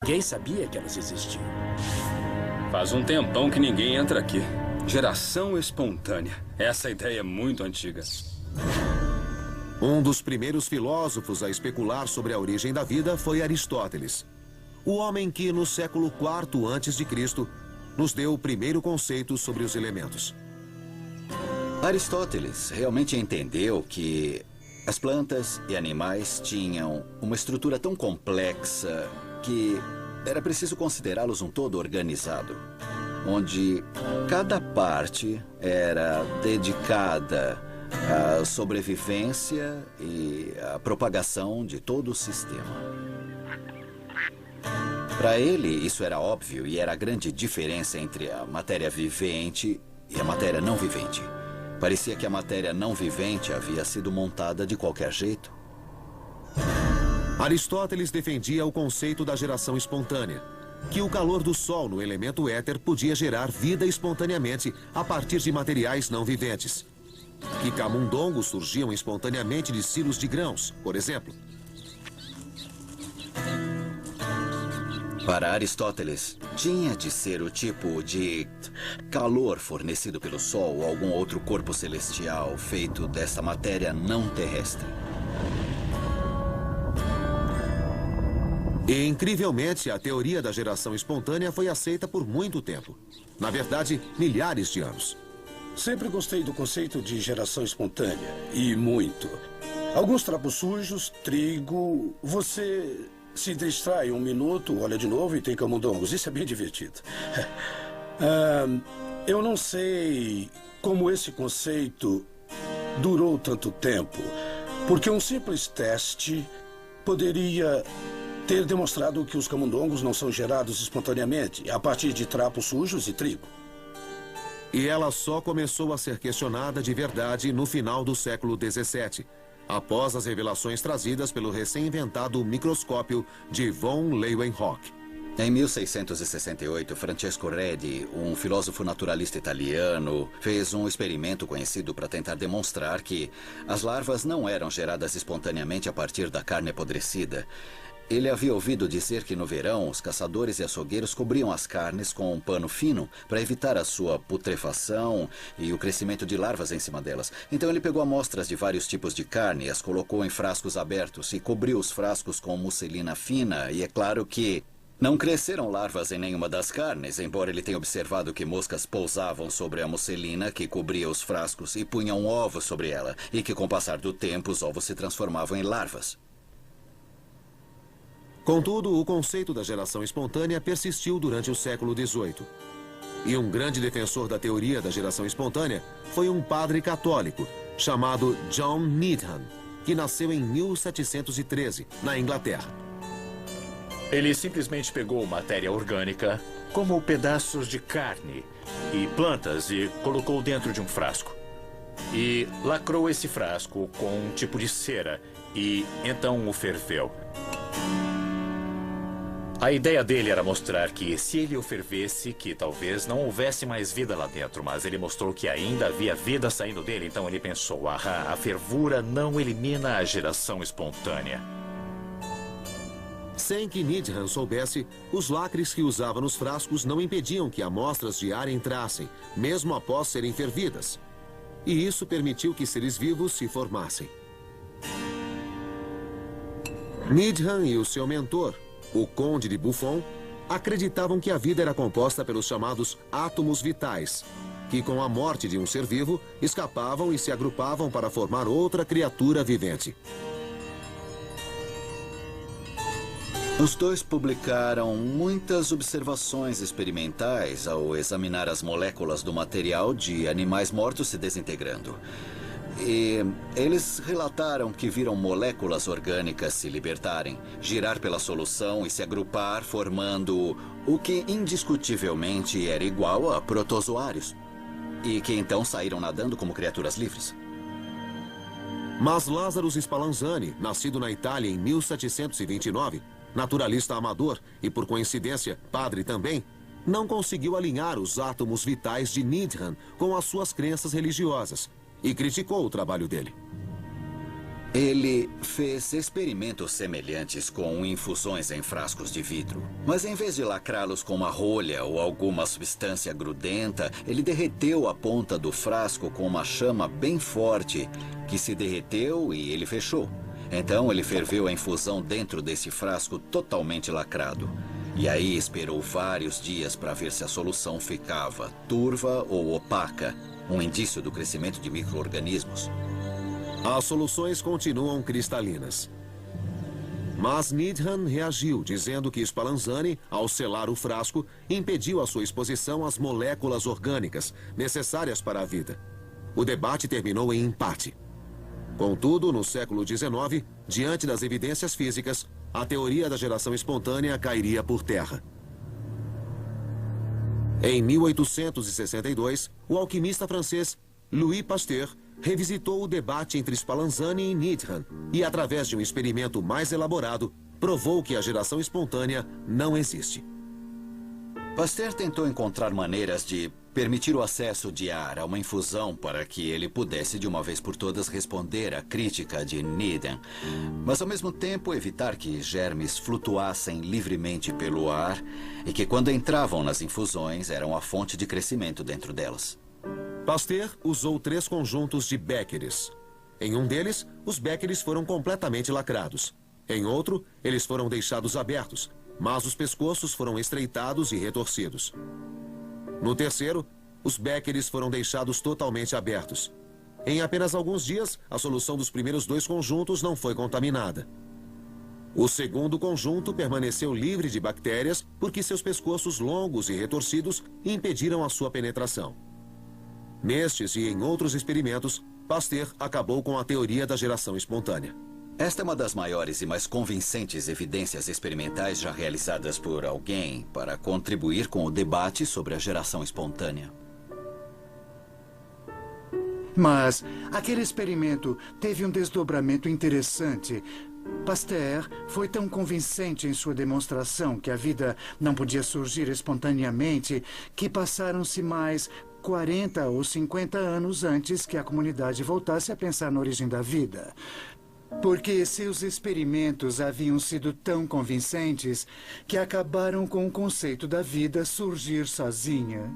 Ninguém sabia que elas existiam. Faz um tempão que ninguém entra aqui. Geração espontânea. Essa ideia é muito antiga. Um dos primeiros filósofos a especular sobre a origem da vida foi Aristóteles. O homem que, no século IV a.C., nos deu o primeiro conceito sobre os elementos. Aristóteles realmente entendeu que as plantas e animais tinham uma estrutura tão complexa que era preciso considerá-los um todo organizado, onde cada parte era dedicada à sobrevivência e à propagação de todo o sistema. Para ele, isso era óbvio e era a grande diferença entre a matéria vivente e a matéria não vivente. Parecia que a matéria não vivente havia sido montada de qualquer jeito. Aristóteles defendia o conceito da geração espontânea, que o calor do Sol no elemento éter podia gerar vida espontaneamente a partir de materiais não viventes. Que camundongos surgiam espontaneamente de silos de grãos, por exemplo. Para Aristóteles, tinha de ser o tipo de calor fornecido pelo Sol ou algum outro corpo celestial feito dessa matéria não terrestre. E, incrivelmente, a teoria da geração espontânea foi aceita por muito tempo. Na verdade, milhares de anos. Sempre gostei do conceito de geração espontânea. E muito. Alguns trapos sujos, trigo... Você se distrai um minuto, olha de novo e tem camundongos. Isso é bem divertido. Eu não sei como esse conceito durou tanto tempo. Porque um simples teste poderia ter demonstrado que os camundongos não são gerados espontaneamente, a partir de trapos sujos e trigo. E ela só começou a ser questionada de verdade no final do século XVII, após as revelações trazidas pelo recém-inventado microscópio de von Leeuwenhoek. Em 1668, Francesco Redi, um filósofo naturalista italiano, fez um experimento conhecido para tentar demonstrar que as larvas não eram geradas espontaneamente a partir da carne apodrecida. Ele havia ouvido dizer que no verão os caçadores e açougueiros cobriam as carnes com um pano fino para evitar a sua putrefação e o crescimento de larvas em cima delas. Então ele pegou amostras de vários tipos de carne, as colocou em frascos abertos e cobriu os frascos com musselina fina. E é claro que não cresceram larvas em nenhuma das carnes, embora ele tenha observado que moscas pousavam sobre a musselina que cobria os frascos e punham ovos sobre ela, e que com o passar do tempo os ovos se transformavam em larvas. Contudo, o conceito da geração espontânea persistiu durante o século XVIII. E um grande defensor da teoria da geração espontânea foi um padre católico chamado John Needham, que nasceu em 1713, na Inglaterra. Ele simplesmente pegou matéria orgânica, como pedaços de carne e plantas, e colocou dentro de um frasco. E lacrou esse frasco com um tipo de cera e então o ferveu. A ideia dele era mostrar que, se ele o fervesse, que talvez não houvesse mais vida lá dentro, mas ele mostrou que ainda havia vida saindo dele, então ele pensou, a fervura não elimina a geração espontânea. Sem que Needham soubesse, os lacres que usava nos frascos não impediam que amostras de ar entrassem, mesmo após serem fervidas. E isso permitiu que seres vivos se formassem. Needham e o seu mentor, o Conde de Buffon, acreditavam que a vida era composta pelos chamados átomos vitais, que com a morte de um ser vivo, escapavam e se agrupavam para formar outra criatura vivente. Os dois publicaram muitas observações experimentais ao examinar as moléculas do material de animais mortos se desintegrando. E eles relataram que viram moléculas orgânicas se libertarem, girar pela solução e se agrupar, formando o que indiscutivelmente era igual a protozoários. E que então saíram nadando como criaturas livres. Mas Lázaro Spallanzani, nascido na Itália em 1729, naturalista amador e, por coincidência, padre também, não conseguiu alinhar os átomos vitais de Needham com as suas crenças religiosas e criticou o trabalho dele. Ele fez experimentos semelhantes com infusões em frascos de vidro. Mas em vez de lacrá-los com uma rolha ou alguma substância grudenta, ele derreteu a ponta do frasco com uma chama bem forte, que se derreteu e ele fechou. Então ele ferveu a infusão dentro desse frasco totalmente lacrado. E aí esperou vários dias para ver se a solução ficava turva ou opaca, um indício do crescimento de micro-organismos. As soluções continuam cristalinas. Mas Needham reagiu, dizendo que Spallanzani, ao selar o frasco, impediu a sua exposição às moléculas orgânicas necessárias para a vida. O debate terminou em empate. Contudo, no século XIX, diante das evidências físicas, a teoria da geração espontânea cairia por terra. Em 1862, o alquimista francês Louis Pasteur revisitou o debate entre Spallanzani e Needham e, através de um experimento mais elaborado, provou que a geração espontânea não existe. Pasteur tentou encontrar maneiras de permitir o acesso de ar a uma infusão para que ele pudesse de uma vez por todas responder à crítica de Needham, mas ao mesmo tempo evitar que germes flutuassem livremente pelo ar e que, quando entravam nas infusões, eram a fonte de crescimento dentro delas. Pasteur usou 3 conjuntos de béqueres. Em um deles, os béqueres foram completamente lacrados. Em outro, eles foram deixados abertos, mas os pescoços foram estreitados e retorcidos. No terceiro, os béqueres foram deixados totalmente abertos. Em apenas alguns dias, a solução dos primeiros 2 conjuntos não foi contaminada. O segundo conjunto permaneceu livre de bactérias porque seus pescoços longos e retorcidos impediram a sua penetração. Nestes e em outros experimentos, Pasteur acabou com a teoria da geração espontânea. Esta é uma das maiores e mais convincentes evidências experimentais já realizadas por alguém para contribuir com o debate sobre a geração espontânea. Mas aquele experimento teve um desdobramento interessante. Pasteur foi tão convincente em sua demonstração que a vida não podia surgir espontaneamente que passaram-se mais 40 ou 50 anos antes que a comunidade voltasse a pensar na origem da vida. Porque seus experimentos haviam sido tão convincentes que acabaram com o conceito da vida surgir sozinha.